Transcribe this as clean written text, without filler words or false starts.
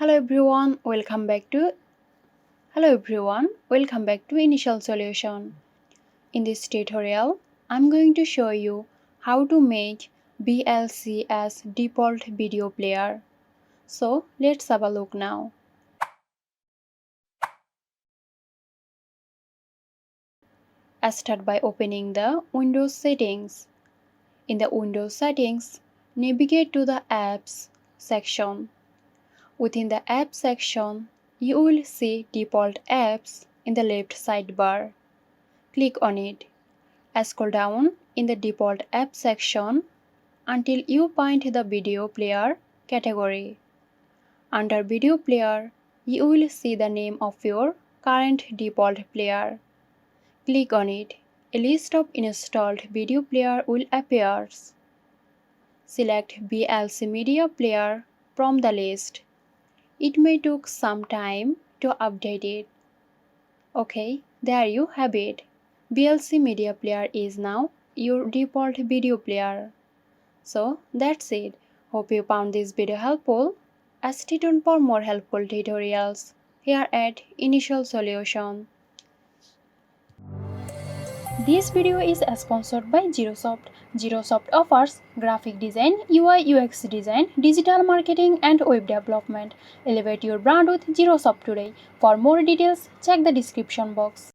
Hello everyone, welcome back to Initial Solution. In this tutorial, I'm going to show you how to make BLC as default video player. So let's have a look now. Start by opening the Windows settings. In the Windows settings, navigate to the Apps section. Within the Apps section, you will see Default Apps in the left sidebar. Click on it. Scroll down in the Default Apps section until you find the Video Player category. Under Video Player, you will see the name of your current default player. Click on it. A list of installed video player will appear. Select BLC Media Player from the list. It may take some time to update it. Okay, there you have it. VLC Media Player is now your default video player. So that's it. Hope you found this video helpful. Stay tuned for more helpful tutorials here at Initial Solution. This video is sponsored by Xirosoft. Xirosoft offers graphic design, UI UX design, digital marketing and web development. Elevate your brand with Xirosoft today. For more details, check the description box.